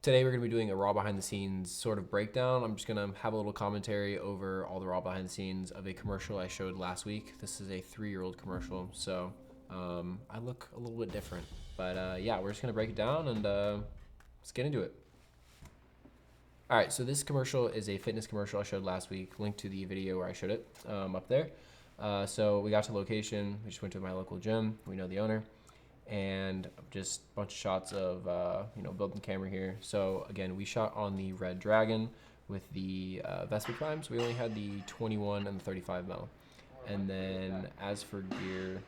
Today we're going to be doing a raw behind the scenes sort of breakdown. I'm just going to have a little commentary over all the raw behind the scenes of a commercial I showed last week. This is a 3-year-old commercial, so I look a little bit different. But yeah, we're just going to break it down and let's get into it. All right, so this commercial is a fitness commercial I showed last week. Link to the video where I showed it up there. So we got to location. We just went to my local gym. We know the owner. And just a bunch of shots of building camera here. So again, we shot on the Red Dragon with the Vespa climbs. We only had the 21 and the 35 mil. And then as for gear,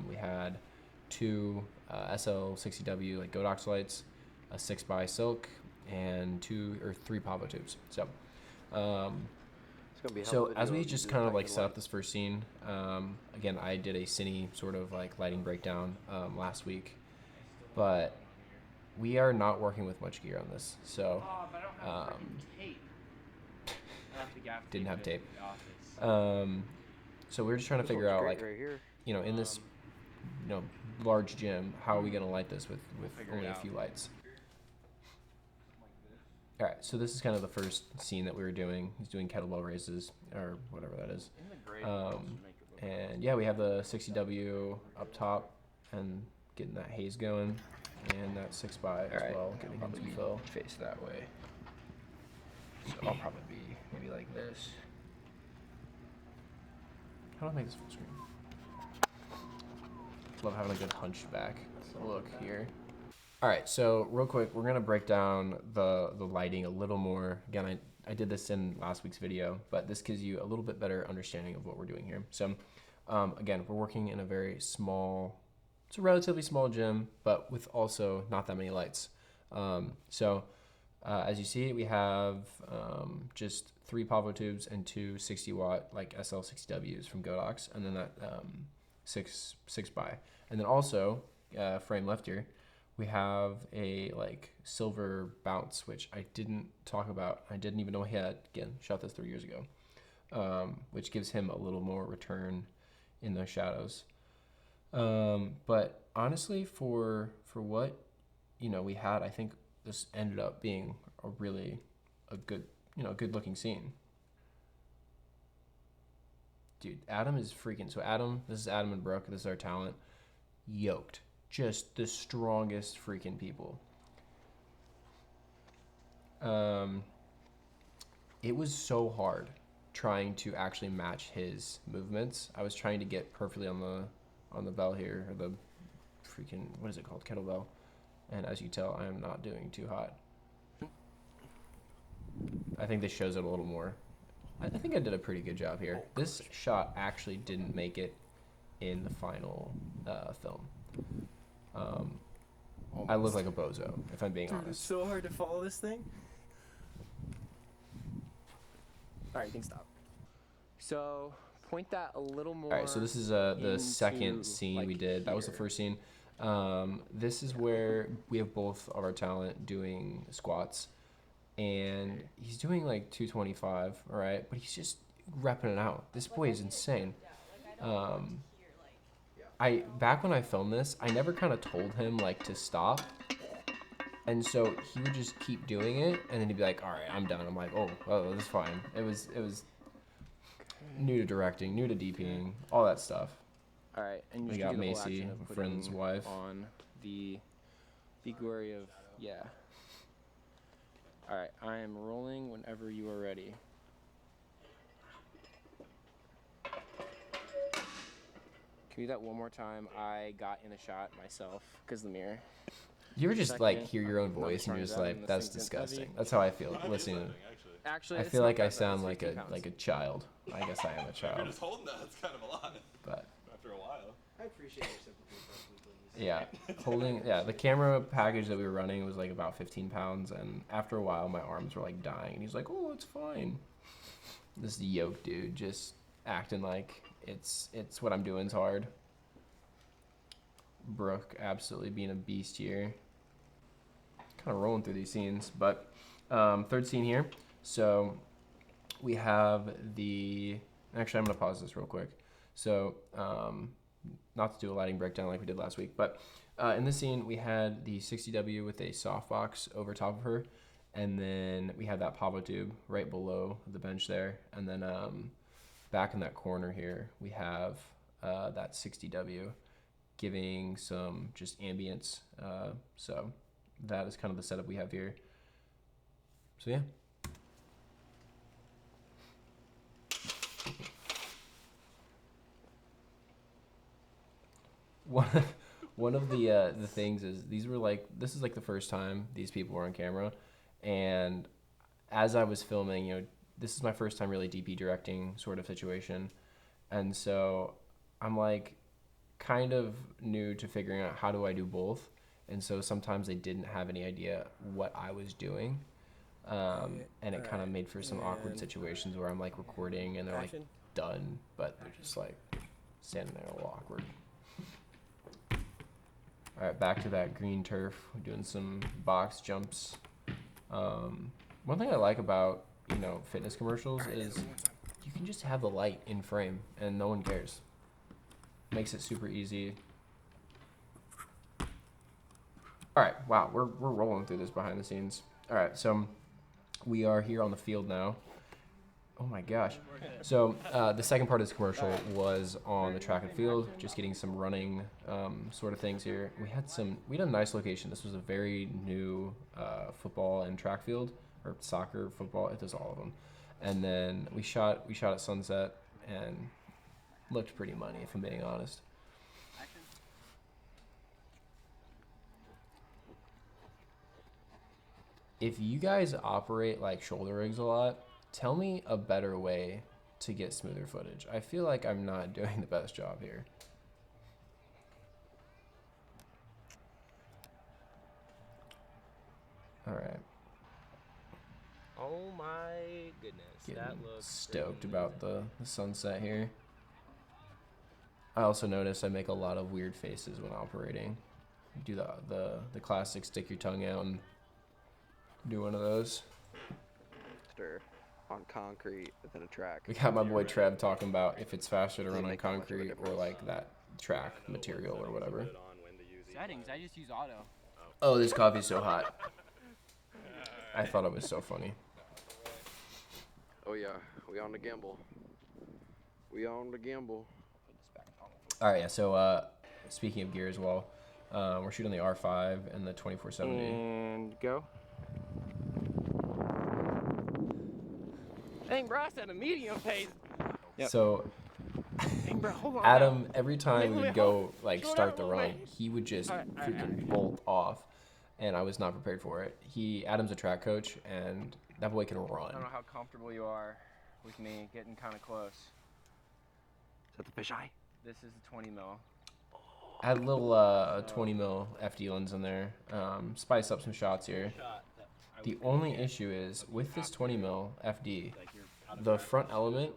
we had two SL60W like Godox lights, a 6x silk, and 2 or 3 Pavo tubes. So as we just kind of like set up this first scene, again, I did a cine sort of like lighting breakdown last week, but we are not working with much gear on this. So didn't have tape. So we're just trying to figure out like, in this, large gym, how are we going to light this with only a few lights? All right, so this is kind of the first scene that we were doing. He's doing kettlebell raises or whatever that is. And yeah, we have the 60W up top and getting that haze going, and that 6x as well, getting him to fill. Face that way. So I'll probably be maybe like this. How do I make this full screen? Love having a good hunchback look here. All right, so real quick, we're gonna break down the lighting a little more. Again, I did this in last week's video, but this gives you a little bit better understanding of what we're doing here. So again, we're working in a very small, it's a relatively small gym, but with also not that many lights. As you see, we have just 3 Pavo tubes and 2 60-watt like SL60Ws from Godox, and then that 6x. And then also, frame left here, we have a like silver bounce, which I didn't talk about. I didn't even know he had. Again, shot this 3 years ago, which gives him a little more return in those shadows. But honestly, for what we had, I think this ended up being a good looking scene. Dude, Adam is freaking. So Adam, this is Adam and Brooke. This is our talent. Yoked. Just the strongest freaking people. It was so hard trying to actually match his movements. I was trying to get perfectly on the bell here, or the freaking, what is it called, kettlebell. And as you tell, I am not doing too hot. I think this shows it a little more. I think I did a pretty good job here. This shot actually didn't make it in the final film. I look like a bozo, if I'm being honest. It's so hard to follow this thing. All right, you can stop. So point that a little more. All right, so this is the second scene we did. That was the first scene. This is where we have both of our talent doing squats, and he's doing like 225, all right? But he's just repping it out. This boy is insane. Back when I filmed this, I never kind of told him like to stop, and so he would just keep doing it, and then he'd be like, "All right, I'm done." I'm like, "Oh, that's fine." It was new to directing, new to DPing, all that stuff. All right, and we got Macy, my friend's wife, on the glory of All right, I am rolling whenever you are ready. Can you do that one more time? I got in a shot myself because the mirror. You ever just like hear your own voice and you're just like, that's disgusting. That's how I feel listening. Actually, I feel like I sound like a child. I guess I am a child. You're just holding that. It's kind of a lot. But after a while. I appreciate your sympathy. Yeah, the camera package that we were running was like about 15 pounds, and after a while my arms were like dying, and he's like, "Oh, it's fine." This yoke dude just acting like it's what I'm doing is hard. Brooke absolutely being a beast here. Kind of rolling through these scenes, but third scene here. So we have actually I'm gonna pause this real quick. So not to do a lighting breakdown like we did last week, but In this scene, we had the 60W with a softbox over top of her, and then we had that Pavo tube right below the bench there, and then back in that corner here, we have that 60W giving some just ambience. So that is kind of the setup we have here. So yeah. One of the things is this is like the first time these people were on camera, and as I was filming, this is my first time really DP directing sort of situation, and so I'm like kind of new to figuring out how do I do both, and so sometimes they didn't have any idea what I was doing, and it kind of made for some awkward situations where I'm like recording and they're like done, but they're just like standing there all awkward. All right, back to that green turf. We're doing some box jumps. One thing I like about, fitness commercials is you can just have the light in frame and no one cares. Makes it super easy. All right, wow, we're rolling through this behind the scenes. All right, so we are here on the field now. Oh my gosh. So the second part of this commercial was on the track and field, just getting some running sort of things here. We had a nice location. This was a very new football and track field, or soccer, football, it does all of them. And then we shot at sunset and looked pretty money, if I'm being honest. If you guys operate like shoulder rigs a lot, tell me a better way to get smoother footage. I feel like I'm not doing the best job here. All right. Oh my goodness. Getting that looks stoked freaking about the sunset here. I also notice I make a lot of weird faces when operating. Do the classic stick your tongue out and do one of those. On concrete than a track. We got my boy Trev talking about if it's faster to run on concrete or like that track material or whatever. Settings, I just use auto. Oh, this coffee's so hot. I thought it was so funny. Oh yeah, we on the gamble. We on the gamble. All right, yeah. So speaking of gear as well, we're shooting the R5 and the 2470. And go. Dang, bro, I said a medium pace. Yep. So Dang, bro, hold on. Adam, every time we Wait, would go hold- like slow start down the a little run, bit. he would just All right. freaking bolt off, and I was not prepared for it. Adam's a track coach, and that boy can I run. don't know how comfortable you are with me getting kind of close. Is that the fisheye? This is a 20 mil. I had a little 20 mil FD lens in there. Spice up some shots here. The only issue is with this 20 mil FD, the front element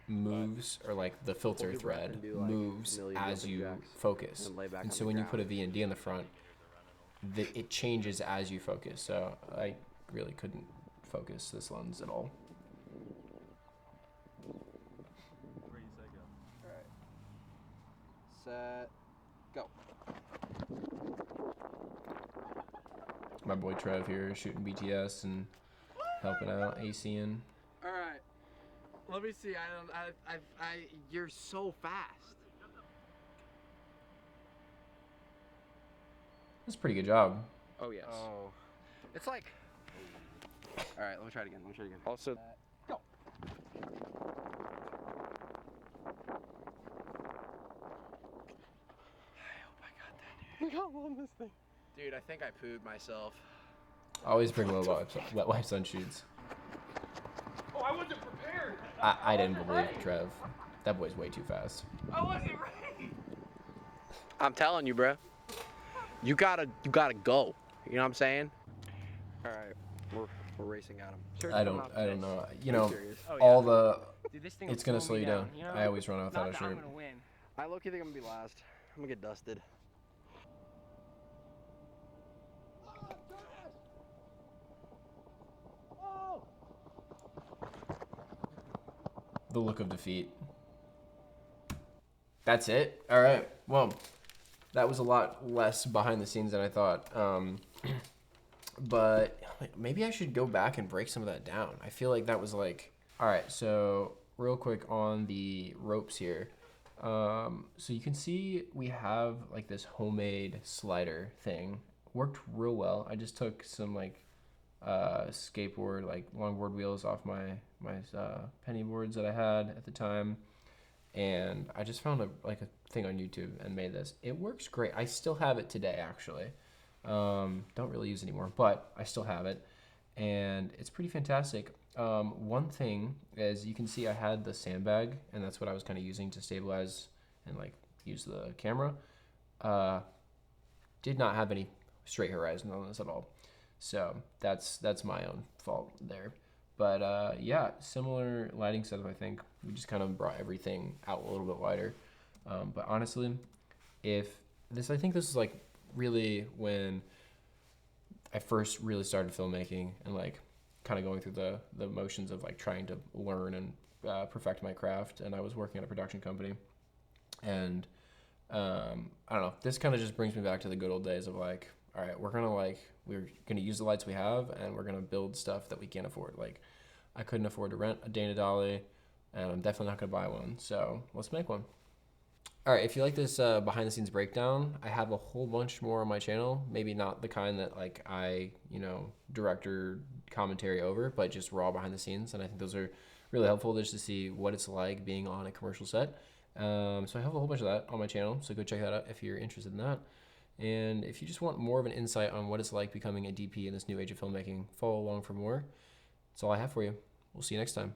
moves, or like the filter Hold your breath thread and do, like, moves million as jumping you jacks focus. and lay back And on so the when you ground. put a V&D in the front, it changes as you focus. So I really couldn't focus this lens at all. Where you say go? Set. Go. My boy Trev here shooting BTS and helping out, ACing. All right. Let me see. You're so fast. That's a pretty good job. Oh, yes. Oh. It's like. All right, let me try it again. Also, Go. look how long this thing. Dude, I think I pooed myself. Always bring wet wipes on shoots. Oh, I wasn't prepared. I didn't believe Trev. That boy's way too fast. I wasn't ready. I'm telling you, bro. You gotta go. You know what I'm saying? All right, we're racing at him. I don't know. You know, serious. Oh, yeah. all the Dude, this thing it's will gonna slow slow me you down. you know? I always run out without Not a that shirt. I'm gonna win. I low-key think I'm gonna be last. I'm gonna get dusted. The look of defeat. That's it. All right. Well, that was a lot less behind the scenes than I thought. But maybe I should go back and break some of that down. I feel like that was like, all right, so real quick on the ropes here. So you can see we have like this homemade slider thing. Worked real well. I just took some like skateboard, like longboard wheels off my penny boards that I had at the time, and I just found a thing on YouTube and made this. It works great. I still have it today, actually. Don't really use it anymore, but I still have it, and it's pretty fantastic. One thing is you can see I had the sandbag, and that's what I was kind of using to stabilize and like use the camera. Did not have any straight horizon on this at all, so that's my own fault there. But yeah, similar lighting setup. I think we just kind of brought everything out a little bit wider. But honestly, I think this is like really when I first really started filmmaking and like kind of going through the motions of like trying to learn and perfect my craft. And I was working at a production company, and I don't know. This kind of just brings me back to the good old days of like, all right, we're gonna use the lights we have, and we're gonna build stuff that we can't afford. Like, I couldn't afford to rent a Dana Dolly, and I'm definitely not gonna buy one. So let's make one. All right, if you like this behind the scenes breakdown, I have a whole bunch more on my channel. Maybe not the kind that like I, director commentary over, but just raw behind the scenes. And I think those are really helpful just to see what it's like being on a commercial set. So I have a whole bunch of that on my channel, so go check that out if you're interested in that. And if you just want more of an insight on what it's like becoming a DP in this new age of filmmaking, follow along for more. That's all I have for you. We'll see you next time.